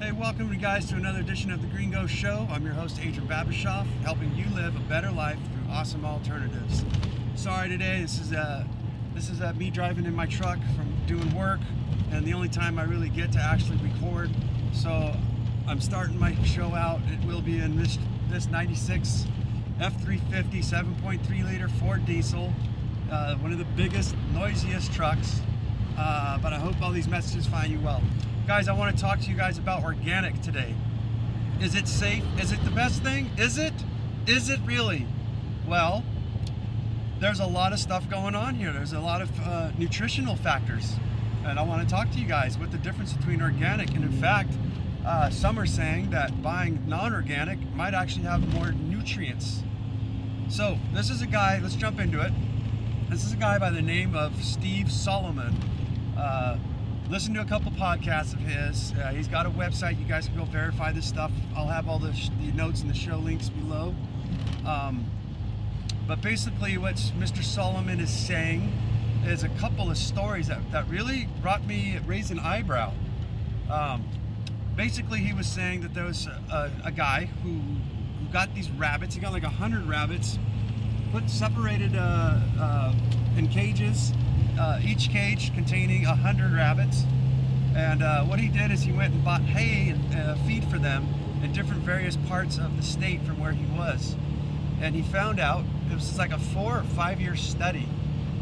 Hey, welcome you guys to another edition of the Greengo Show. I'm your host, Adrian Babishoff, helping you live a better life through awesome alternatives. Sorry today, this is me driving in my truck from doing work, and the only time I really get to actually record. So I'm starting my show out. It will be in this 96 F350 7.3 liter Ford diesel, one of the biggest, noisiest trucks. But I hope all these messages find you well. Guys, I want to talk to you guys about organic today. Is it safe? Is it the best thing? Is it? Is it really? Well, there's a lot of stuff going on here. There's a lot of nutritional factors. And I want to talk to you guys what the difference between organic and, in fact, some are saying that buying non-organic might actually have more nutrients. So this is a guy, let's jump into it. This is a guy by the name of Steve Solomon. Listen to a couple podcasts of his. He's got a website. You guys can go verify this stuff. I'll have all the notes and the show links below. But basically what Mr. Solomon is saying is a couple of stories that really raised an eyebrow. Basically he was saying that there was a guy who got these rabbits. He got like 100 rabbits, separated in cages. Each cage containing 100 rabbits, and what he did is he went and bought hay and feed for them in different various parts of the state from where he was, and he found out, it was like a 4 or 5 year study,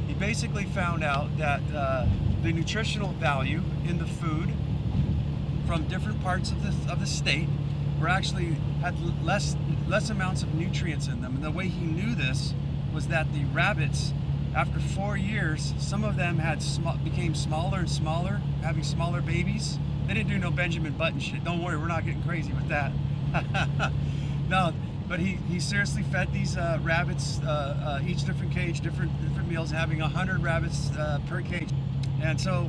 he basically found out that the nutritional value in the food from different parts of the state had less amounts of nutrients in them. And the way he knew this was that the rabbits, after 4 years, some of them became smaller and smaller, having smaller babies. They didn't do no Benjamin Button shit. Don't worry, we're not getting crazy with that. No, but he seriously fed these rabbits, each different cage, different meals, having 100 rabbits per cage. And so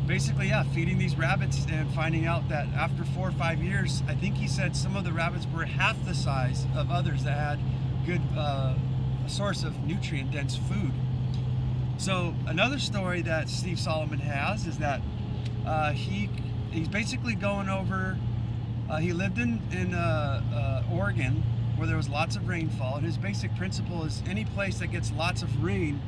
basically, yeah, feeding these rabbits and finding out that after 4 or 5 years, I think he said some of the rabbits were half the size of others that had good source of nutrient-dense food. So another story that Steve Solomon has is that he's basically going over, he lived in Oregon where there was lots of rainfall, and his basic principle is any place that gets lots of rain,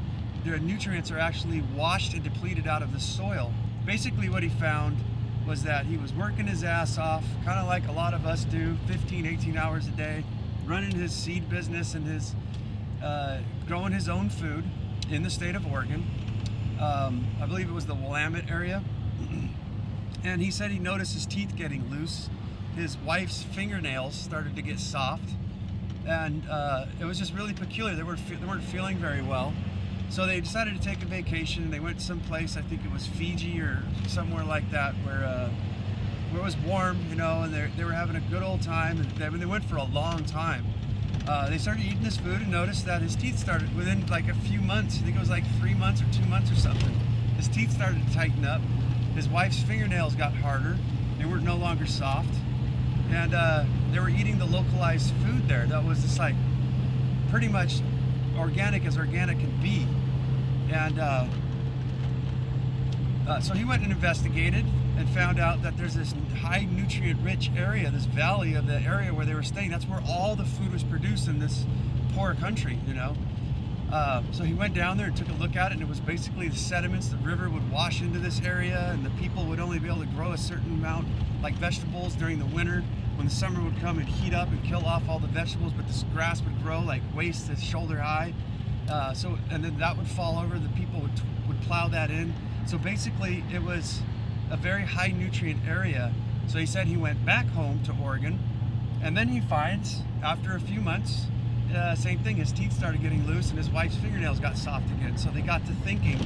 their nutrients are actually washed and depleted out of the soil. Basically what he found was that he was working his ass off, kind of like a lot of us do, 15, 18 hours a day, running his seed business and his growing his own food in the state of Oregon. I believe it was the Willamette area. And he said he noticed his teeth getting loose. His wife's fingernails started to get soft. And it was just really peculiar. They weren't feeling very well. So they decided to take a vacation. They went someplace, I think it was Fiji or somewhere like that, where it was warm, you know, and they were having a good old time. And they went for a long time. They started eating this food and noticed that his teeth started, within like a few months, I think it was like 3 months or 2 months or something, his teeth started to tighten up. His wife's fingernails got harder. They were no longer soft. And they were eating the localized food there. That was just like pretty much organic as organic could be. And so he went and investigated and found out that there's this high nutrient rich area, this valley of the area where they were staying. That's where all the food was produced in this poor country, you know. So he went down there and took a look at it, and it was basically the sediments. The river would wash into this area, and the people would only be able to grow a certain amount, like vegetables, during the winter. When the summer would come and heat up and kill off all the vegetables, but this grass would grow like waist to shoulder high. And then that would fall over. The people would plow that in. So basically, it was a very high nutrient area. So he said he went back home to Oregon, and then he finds, after a few months, same thing, his teeth started getting loose and his wife's fingernails got soft again. So they got to thinking,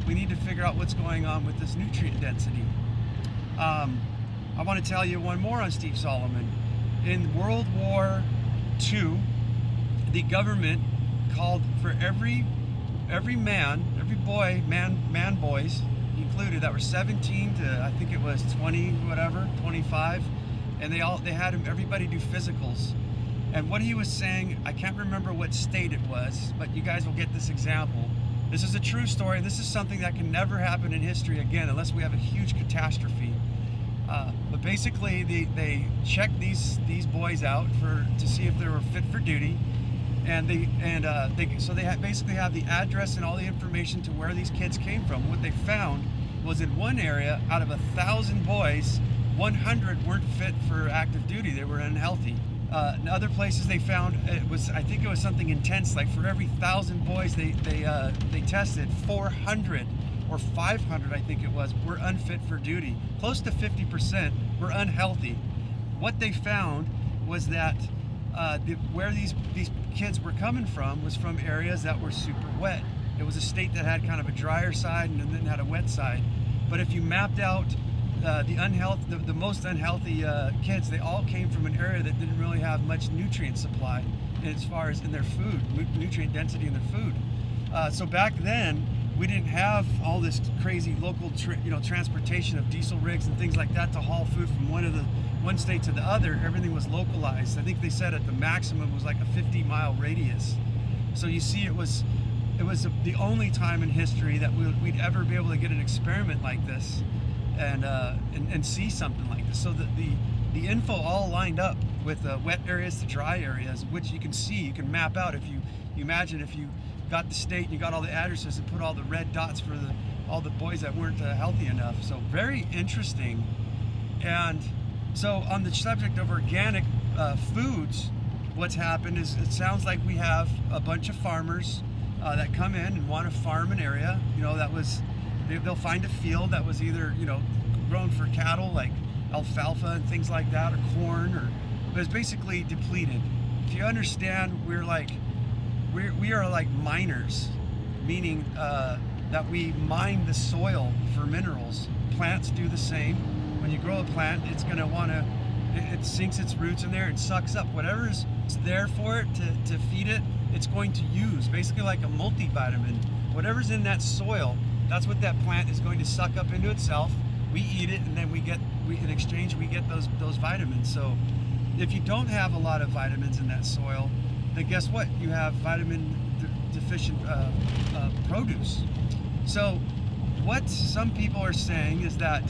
we need to figure out what's going on with this nutrient density. I want to tell you one more on Steve Solomon. In World War II, the government called for every boys included, that were 17 to, I think it was 20, whatever, 25, and they had everybody do physicals. And what he was saying, I can't remember what state it was, but you guys will get this example. This is a true story. This is something that can never happen in history again unless we have a huge catastrophe. But basically, they checked these boys out to see if they were fit for duty, and basically have the address and all the information to where these kids came from. What they found was in one area, out of 1,000 boys, 100 weren't fit for active duty. They were unhealthy. In other places they found I think it was something intense. Like for every 1,000 boys they tested, 400 or 500, I think it was, were unfit for duty. Close to 50% were unhealthy. What they found was that where these kids were coming from was from areas that were super wet. It was a state that had kind of a drier side and then had a wet side. But if you mapped out the most unhealthy kids, they all came from an area that didn't really have much nutrient supply as far as in their food, nutrient density in their food. So back then, we didn't have all this crazy local transportation of diesel rigs and things like that to haul food from one state to the other. Everything was localized. I think they said at the maximum was like a 50-mile radius. So you see, it was the only time in history that we'd ever be able to get an experiment like this and see something like this. So the info all lined up with wet areas to dry areas, which you can see, you can map out. If you imagine if you got the state and you got all the addresses and put all the red dots for all the boys that weren't healthy enough. So very interesting. And so on the subject of organic foods, what's happened is it sounds like we have a bunch of farmers that come in and want to farm an area. They'll find a field that was either grown for cattle, like alfalfa and things like that, or corn, but it's basically depleted. If you understand, we are like miners, meaning that we mine the soil for minerals. Plants do the same. When you grow a plant, it's going to it sinks its roots in there and sucks up whatever's there for it to feed it. It's going to use, basically like a multivitamin. Whatever's in that soil, that's what that plant is going to suck up into itself. We eat it, and then in exchange we get those vitamins. So if you don't have a lot of vitamins in that soil, then guess what? You have vitamin deficient produce. So what some people are saying is that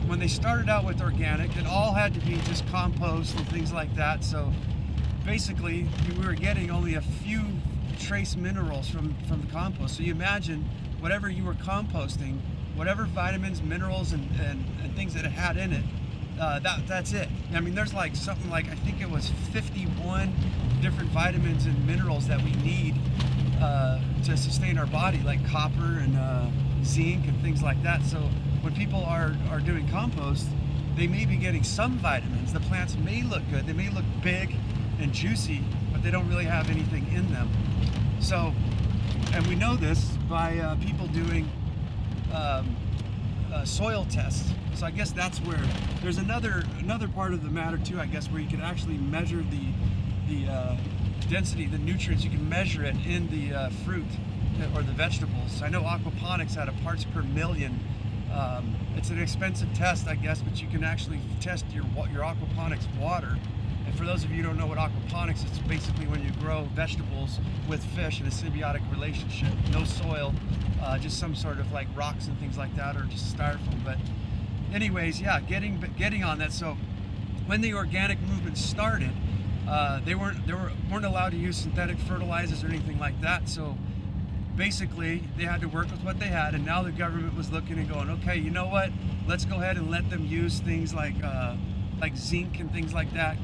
when they started out with organic, it all had to be just compost and things like that. So basically, we were getting only a few trace minerals from the compost. So you imagine whatever you were composting, whatever vitamins, minerals, and things that it had in it, that's it. I mean, there's like something like, I think it was 51 different vitamins and minerals that we need to sustain our body, like copper and zinc and things like that. So when people are doing compost, they may be getting some vitamins. The plants may look good, they may look big and juicy, but they don't really have anything in them. So, and we know this by people doing soil tests. So I guess that's where there's another part of the matter too, I guess, where you can actually measure the density, the nutrients. You can measure it in the fruit or the vegetables. I know aquaponics had a parts per million. It's an expensive test, I guess, but you can actually test your aquaponics water. And for those of you who don't know what aquaponics is, it's basically when you grow vegetables with fish in a symbiotic relationship. No soil, just some sort of like rocks and things like that, or just styrofoam. But anyways, yeah, getting on that. So when the organic movement started, they weren't allowed to use synthetic fertilizers or anything like that. So basically, they had to work with what they had, and now the government was looking and going, okay, you know what? Let's go ahead and let them use things like zinc and things like that.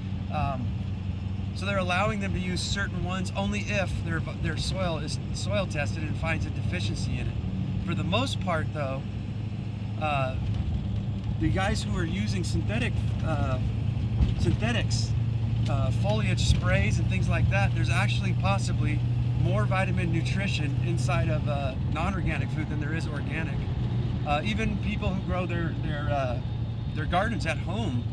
So they're allowing them to use certain ones only if their soil is soil tested and finds a deficiency in it. For the most part, though, the guys who are using synthetics, foliage sprays and things like that, there's actually possibly more vitamin nutrition inside of non-organic food than there is organic. Even people who grow their gardens at home,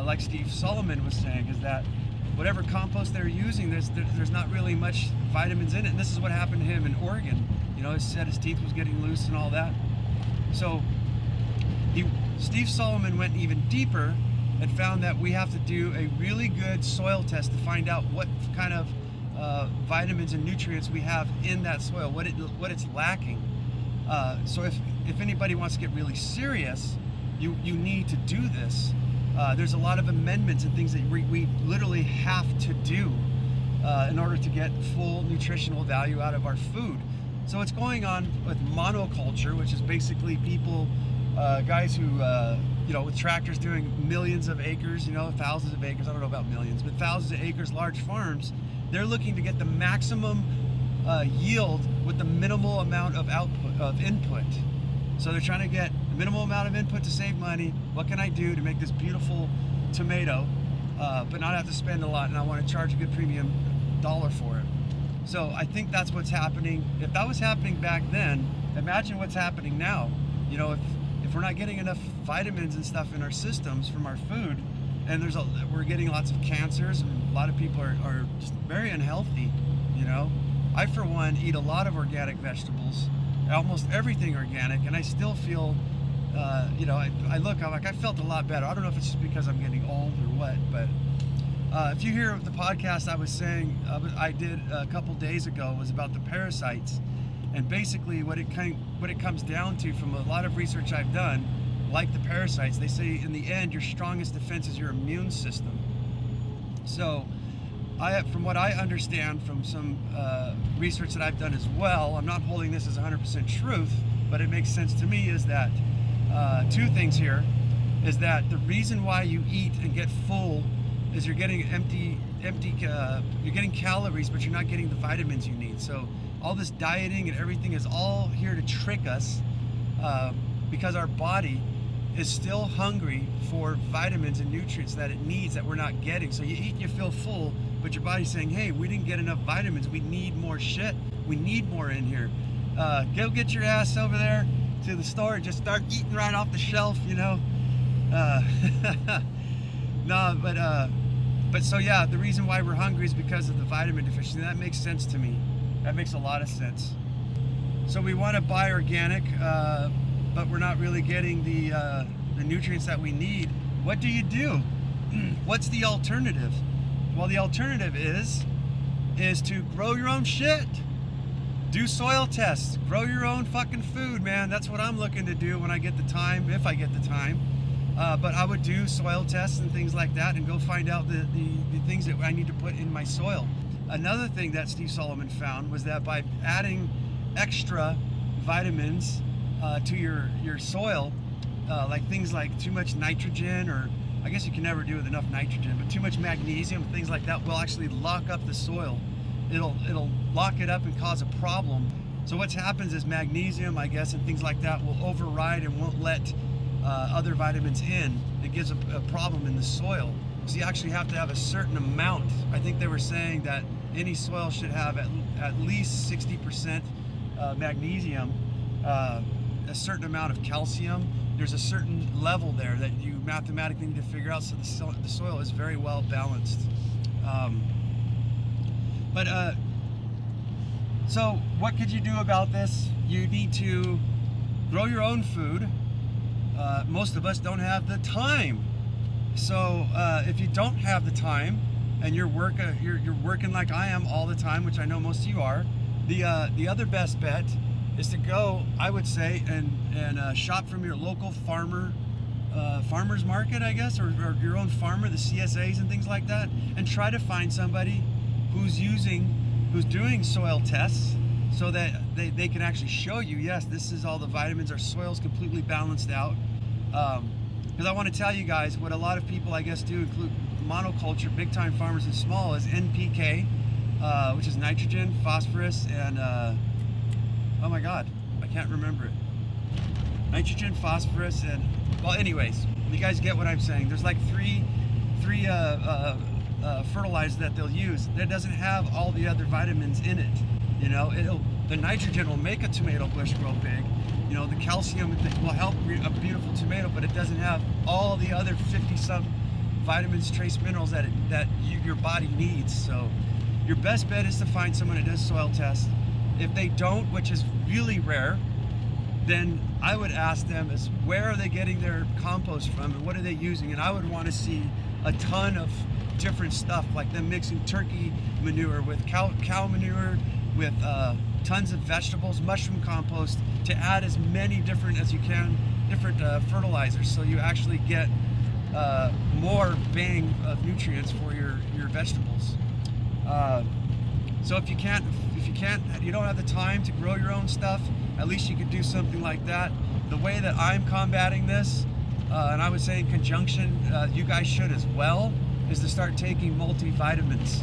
like Steve Solomon was saying, is that whatever compost they're using, there's not really much vitamins in it. And this is what happened to him in Oregon. You know, he said his teeth was getting loose and all that. So Steve Solomon went even deeper and found that we have to do a really good soil test to find out what kind of vitamins and nutrients we have in that soil, what it's lacking. So if anybody wants to get really serious, you need to do this. There's a lot of amendments and things that we literally have to do in order to get full nutritional value out of our food. So what's going on with monoculture, which is basically people, guys who, with tractors doing millions of acres, thousands of acres, I don't know about millions, but thousands of acres, large farms, they're looking to get the maximum yield with the minimal amount of input. So they're trying to get the minimal amount of input to save money. What can I do to make this beautiful tomato, but not have to spend a lot, and I want to charge a good premium dollar for it? So I think that's what's happening. If that was happening back then, imagine what's happening now. If we're not getting enough vitamins and stuff in our systems from our food, and we're getting lots of cancers, and a lot of people are just very unhealthy. I for one eat a lot of organic vegetables, almost everything organic, and I still feel, I'm like, I felt a lot better. I don't know if it's just because I'm getting old or what, but if you hear the podcast I was saying, I did a couple days ago, was about the parasites, and basically what it comes down to from a lot of research I've done, like the parasites, they say in the end your strongest defense is your immune system. So from what I understand from some research that I've done as well, I'm not holding this as 100% truth, but it makes sense to me, is that two things here, is that the reason why you eat and get full is you're getting you're getting calories, but you're not getting the vitamins you need. So all this dieting and everything is all here to trick us, because our body is still hungry for vitamins and nutrients that it needs that we're not getting. So you eat, you feel full, but your body's saying, hey, we didn't get enough vitamins, we need more shit, we need more in here. Go get your ass over there to the store and just start eating right off the shelf, No, but so yeah, the reason why we're hungry is because of the vitamin deficiency. That makes sense to me. That makes a lot of sense. So we want to buy organic, but we're not really getting the nutrients that we need. What do you do? What's the alternative? Well, the alternative is to grow your own shit. Do soil tests. Grow your own fucking food, man. That's what I'm looking to do when I get the time, if I get the time. But I would do soil tests and things like that and go find out the things that I need to put in my soil. Another thing that Steve Solomon found was that by adding extra vitamins to your soil, like things like too much nitrogen, or I guess you can never do with enough nitrogen, but too much magnesium, things like that will actually lock up the soil. It'll lock it up and cause a problem. So what happens is magnesium, I guess, and things like that will override and won't let other vitamins in. It gives a problem in the soil. So you actually have to have a certain amount. I think they were saying that any soil should have at least 60% magnesium, a certain amount of calcium. There's a certain level there that you mathematically need to figure out, so the soil is very well balanced. So what could you do about this? You need to grow your own food. Most of us don't have the time. So if you don't have the time and you're working like I am all the time, which I know most of you are, the other best bet is to go, I would say, and shop from your local farmer's market, I guess, or your own farmer, the CSAs and things like that, and try to find somebody who's doing soil tests, so that they can actually show you, yes, this is all the vitamins, our soil's completely balanced out. Because I want to tell you guys what a lot of people, I guess, do, include monoculture, big time farmers and small, is NPK, which is nitrogen, phosphorus, and oh my god, I can't remember it. Nitrogen, phosphorus, and, well, anyways, you guys get what I'm saying. There's like three fertilizers that they'll use that doesn't have all the other vitamins in it. The nitrogen will make a tomato bush grow big. The calcium will help a beautiful tomato, but it doesn't have all the other 50-some vitamins, trace minerals that your body needs. So your best bet is to find someone that does soil tests. If they don't, which is really rare, then I would ask them is, where are they getting their compost from and what are they using? And I would want to see a ton of different stuff, like them mixing turkey manure with cow manure, with tons of vegetables, mushroom compost, to add as many different as you can, different fertilizers, so you actually get more bang of nutrients for your vegetables. So if you don't have the time to grow your own stuff, at least you could do something like that. The way that I'm combating this, and I would say in conjunction, you guys should as well, is to start taking multivitamins.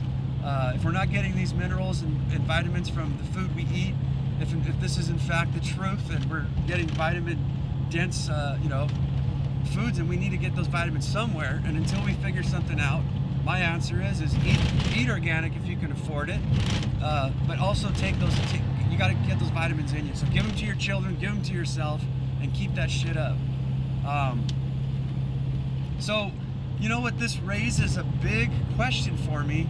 If we're not getting these minerals and vitamins from the food we eat, if this is in fact the truth, and we're getting vitamin dense, foods, and we need to get those vitamins somewhere. And until we figure something out, my answer is eat organic if you can afford it, but also you got to get those vitamins in you. So give them to your children, give them to yourself, and keep that shit up. So you know what, this raises a big question for me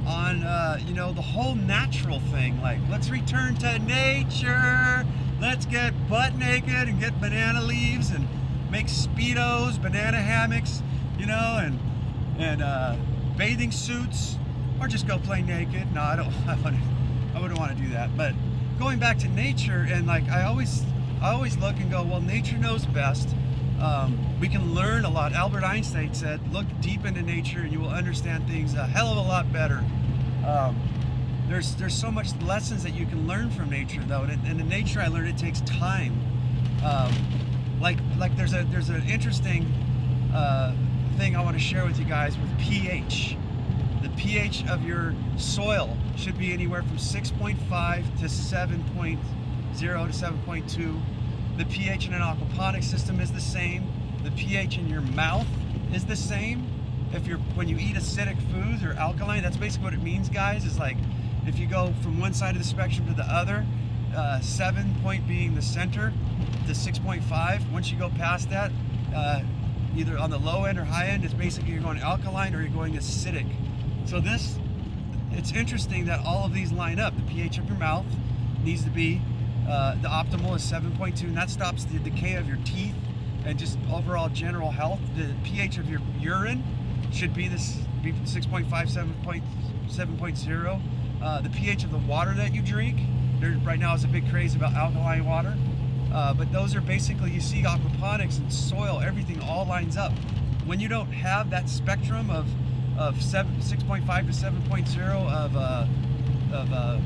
on the whole natural thing. Like, let's return to nature, let's get butt naked and get banana leaves and make Speedos, banana hammocks, and bathing suits, or just go play naked. No, I wouldn't want to do that. But going back to nature, and like I always look and go, well, nature knows best. We can learn a lot. Albert Einstein said, look deep into nature and you will understand things a hell of a lot better. There's so much lessons that you can learn from nature, though, and in nature I learned it takes time. Like there's an interesting thing I want to share with you guys with pH. The pH of your soil should be anywhere from 6.5 to 7.0 to 7.2. The pH in an aquaponic system is the same. The pH in your mouth is the same. When you eat acidic foods or alkaline, that's basically what it means, guys. Is like if you go from one side of the spectrum to the other, 7 point being the center to 6.5. Once you go past that, either on the low end or high end, it's basically you're going alkaline or you're going acidic. So it's interesting that all of these line up. The pH of your mouth needs to be the optimal is 7.2, and that stops the decay of your teeth and just overall general health. The pH of your urine should be 6.5, 7.0. The pH of the water that you drink, right now is a big craze about alkaline water, but those are basically, you see aquaponics and soil, everything all lines up. When you don't have that spectrum of 6.5 to 7.0 of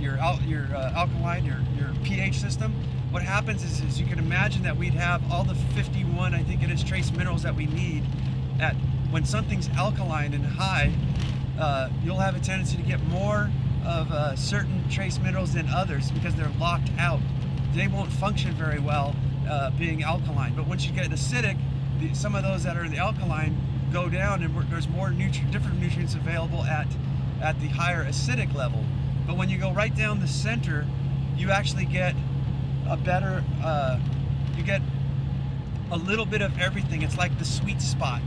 your alkaline, your pH system, what happens is you can imagine that we'd have all the 51, I think it is, trace minerals that we need. When something's alkaline and high, you'll have a tendency to get more of certain trace minerals than others because they're locked out. They won't function very well being alkaline. But once you get acidic, some of those that are in the alkaline go down, and there's more different nutrients available at the higher acidic level. But when you go right down the center, you actually get a better, you get a little bit of everything. It's like the sweet spot.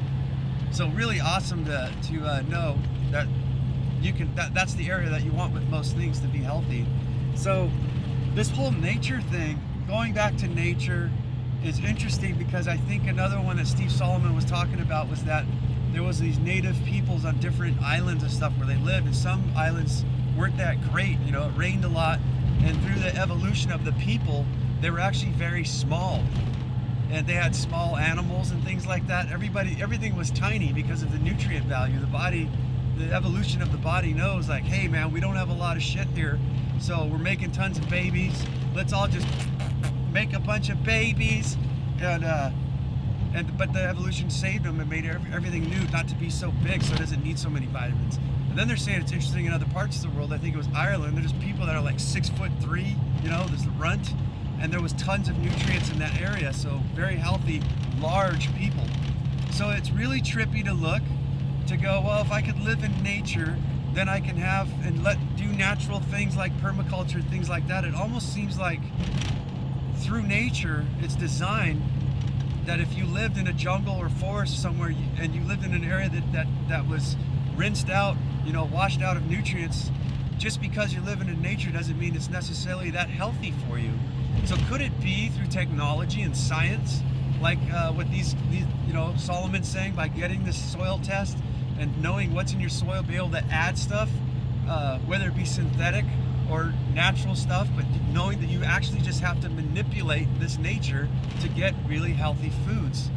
So really awesome to know that that's the area that you want with most things to be healthy. So this whole nature thing, going back to nature, is interesting because I think another one that Steve Solomon was talking about was that there was these native peoples on different islands and stuff where they lived, and some islands weren't that great. It rained a lot, and through the evolution of the people, they were actually very small, and they had small animals and things like that. Everything was tiny because of the nutrient value. The evolution of the body knows, like, hey man, we don't have a lot of shit here, so we're making tons of babies. Let's all just make a bunch of babies, but the evolution saved them and made everything new not to be so big, so it doesn't need so many vitamins. And then they're saying it's interesting in other parts of the world. I think it was Ireland. There's people that are like 6'3", there's the runt, and there was tons of nutrients in that area. So very healthy, large people. So it's really trippy to look, to go, well, if I could live in nature, then I can have and do natural things like permaculture, things like that. It almost seems like through nature, it's designed that if you lived in a jungle or forest somewhere, and you lived in an area that was rinsed out, washed out of nutrients, just because you're living in nature doesn't mean it's necessarily that healthy for you. So could it be through technology and science, like what these Solomon's saying, by getting this soil test and knowing what's in your soil, be able to add stuff, whether it be synthetic or natural stuff, but knowing that you actually just have to manipulate this nature to get really healthy foods.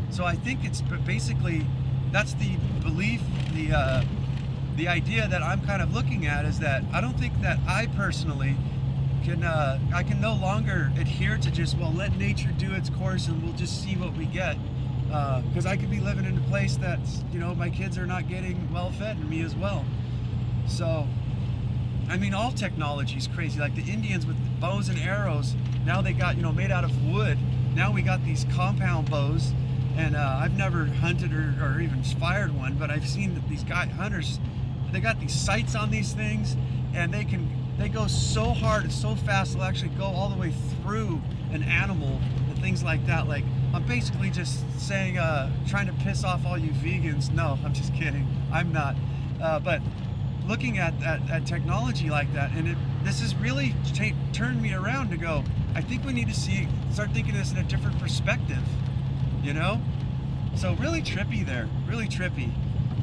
So I think it's basically, that's the belief, the idea that I'm kind of looking at, is that I don't think that I personally can, I can no longer adhere to just, well, let nature do its course and we'll just see what we get. Because I could be living in a place that's, you know, my kids are not getting well fed, and me as well. So, I mean, all technology is crazy. Like the Indians with bows and arrows, now they got, you know, made out of wood. Now we got these compound bows, and I've never hunted or even fired one, but I've seen that these hunters, they got these sights on these things, and they go so hard and so fast, they'll actually go all the way through an animal and things like that. Like, I'm basically just saying, trying to piss off all you vegans. No, I'm just kidding. I'm not. But looking at technology like that, and this has really turned me around to go, I think we need to start thinking this in a different perspective, you know? So really trippy there, really trippy.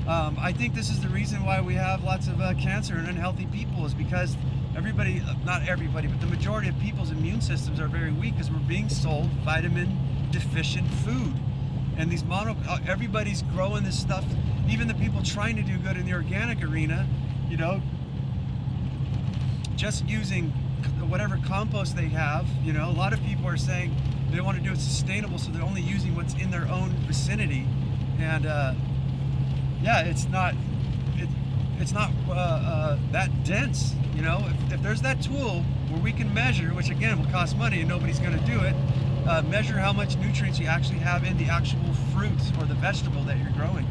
I think this is the reason why we have lots of cancer and unhealthy people, is because everybody, not everybody, but the majority of people's immune systems are very weak because we're being sold vitamin deficient food. And these everybody's growing this stuff, even the people trying to do good in the organic arena, you know, just using whatever compost they have. You know, a lot of people are saying they want to do it sustainable, so they're only using what's in their own vicinity. And yeah, it's not that dense. You know, if there's that tool where we can measure, which again will cost money and nobody's going to do it, measure how much nutrients you actually have in the actual fruit or the vegetable that you're growing.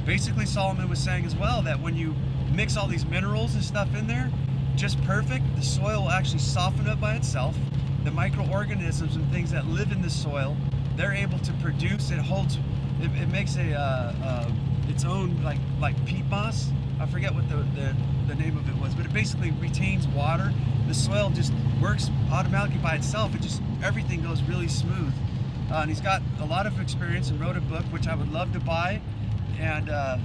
Basically, Solomon was saying as well that when you mix all these minerals and stuff in there, just perfect, the soil will actually soften up by itself. The microorganisms and things that live in the soil, they're able to produce. It makes its own like peat moss. I forget what the name of it was, but it basically retains water. The soil just works automatically by itself. Everything goes really smooth. And he's got a lot of experience and wrote a book, which I would love to buy, and I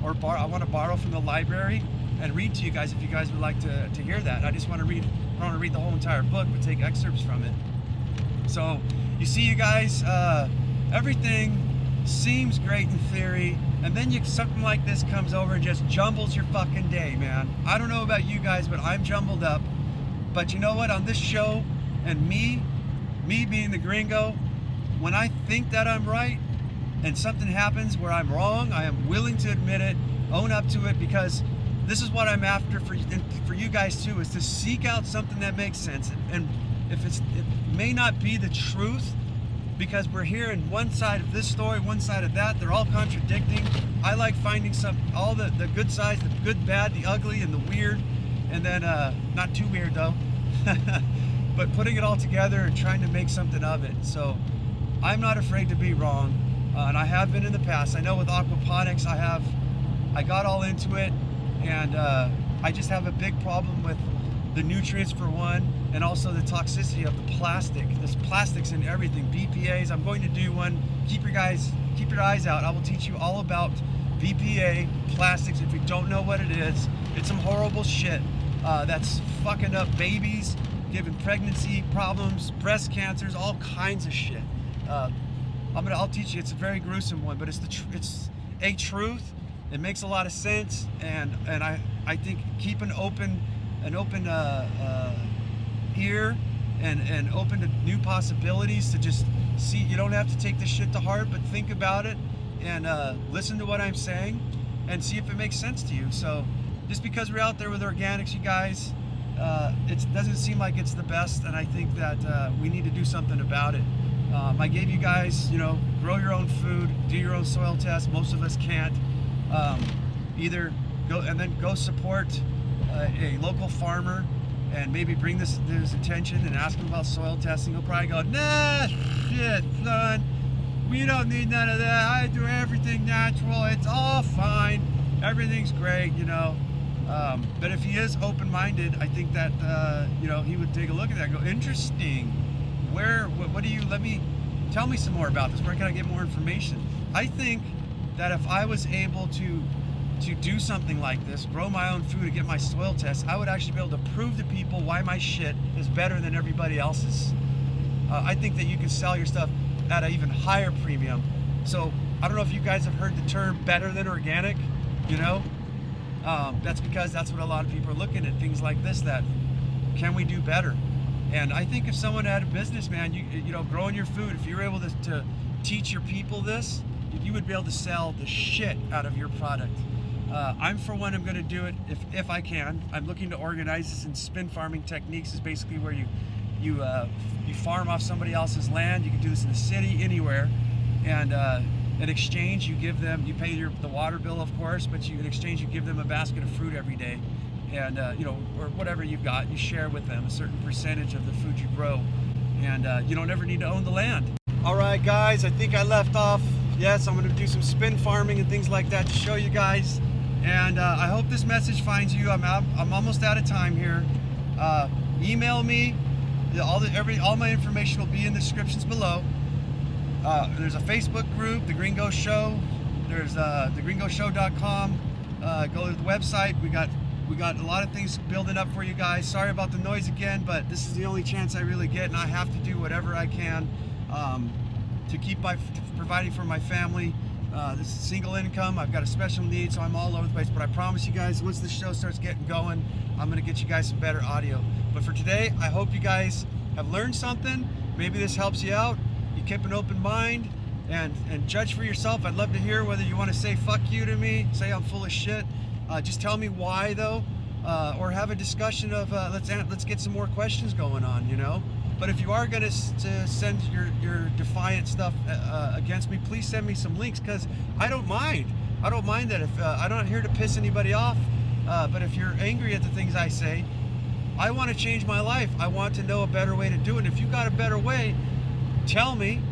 want to borrow from the library and read to you guys if you guys would like to hear that. I just want to read. I don't want to read the whole entire book, but take excerpts from it. So you see, you guys, everything seems great in theory, and then something like this comes over and just jumbles your fucking day, man. I don't know about you guys, but I'm jumbled up. But you know what? On this show, and me being the Greengo, when I think that I'm right and something happens where I'm wrong, I am willing to admit it, own up to it, because this is what I'm after for you guys too, is to seek out something that makes sense. And if it may not be the truth, because we're hearing one side of this story, one side of that, they're all contradicting. I like finding all the good sides, the good, bad, the ugly, and the weird, and then not too weird though, but putting it all together and trying to make something of it. So I'm not afraid to be wrong, and I have been in the past. I know with aquaponics, I got all into it, and I just have a big problem with the nutrients for one, and also the toxicity of the plastic. There's plastics in everything, BPAs. I'm going to do one. Keep your eyes out. I will teach you all about BPA, plastics. If you don't know what it is, it's some horrible shit that's fucking up babies, giving pregnancy problems, breast cancers, all kinds of shit. I'll teach you. It's a very gruesome one, but it's a truth. It makes a lot of sense, and I think keep an open ear and open to new possibilities, to just see. You don't have to take this shit to heart, but think about it and listen to what I'm saying and see if it makes sense to you. So just because we're out there with organics, you guys, it doesn't seem like it's the best, and I think that we need to do something about it. I gave you guys, grow your own food, do your own soil test. Most of us can't. Either go support a local farmer and maybe bring this to his attention and ask him about soil testing. He'll probably go, nah, shit, son, we don't need none of that. I do everything natural. It's all fine. Everything's great, But if he is open-minded, I think that, he would take a look at that and go, interesting. What do you, tell me some more about this. Where can I get more information? I think that if I was able to to do something like this, grow my own food and get my soil tests, I would actually be able to prove to people why my shit is better than everybody else's. I think that you can sell your stuff at an even higher premium. So I don't know if you guys have heard the term better than organic, you know? That's because that's what a lot of people are looking at, things like this, that can we do better? And I think if someone had a business, man, you know, growing your food, if you're able to teach your people this, you would be able to sell the shit out of your product. I'm for one, I'm going to do it if I can. I'm looking to organize this in spin farming techniques. Is basically where you farm off somebody else's land. You can do this in the city, anywhere, and in exchange you give them, you pay the water bill, of course, but in exchange you give them a basket of fruit every day, and you know, or whatever you've got, you share with them a certain percentage of the food you grow, and you don't ever need to own the land. All right, guys, I think I left off. Yes, I'm going to do some spin farming and things like that to show you guys. And I hope this message finds you. I'm almost out of time here. Email me. All my information will be in the descriptions below. There's a Facebook group, the Greengo Show. There's theGreengoShow.com. Go to the website. We got a lot of things building up for you guys. Sorry about the noise again, but this is the only chance I really get, and I have to do whatever I can to keep providing for my family. This is single income. I've got a special need, so I'm all over the place. But I promise you guys, once the show starts getting going, I'm going to get you guys some better audio. But for today, I hope you guys have learned something. Maybe this helps you out. You keep an open mind and judge for yourself. I'd love to hear whether you want to say fuck you to me, say I'm full of shit. Just tell me why, though, or have a discussion of let's get some more questions going on, you know. But if you are going to send your defiant stuff against me, please send me some links, because I don't mind. I don't mind that. If I'm not here to piss anybody off, but if you're angry at the things I say, I want to change my life. I want to know a better way to do it. If you got a better way, tell me.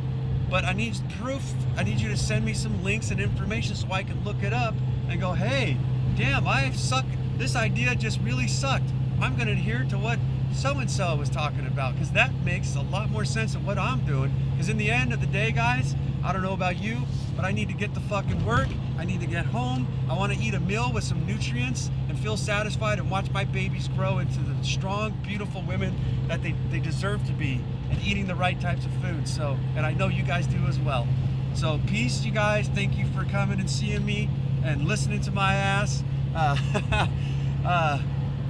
But I need proof. I need you to send me some links and information so I can look it up and go, hey, damn, I suck. This idea just really sucked. I'm going to adhere to what so-and-so was talking about, because that makes a lot more sense of what I'm doing. Because in the end of the day, guys, I don't know about you, but I need to get to fucking work. I need to get home. I want to eat a meal with some nutrients and feel satisfied and watch my babies grow into the strong, beautiful women that they deserve to be, and eating the right types of food. So, and I know you guys do as well. So peace, you guys. Thank you for coming and seeing me and listening to my ass.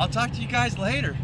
I'll talk to you guys later.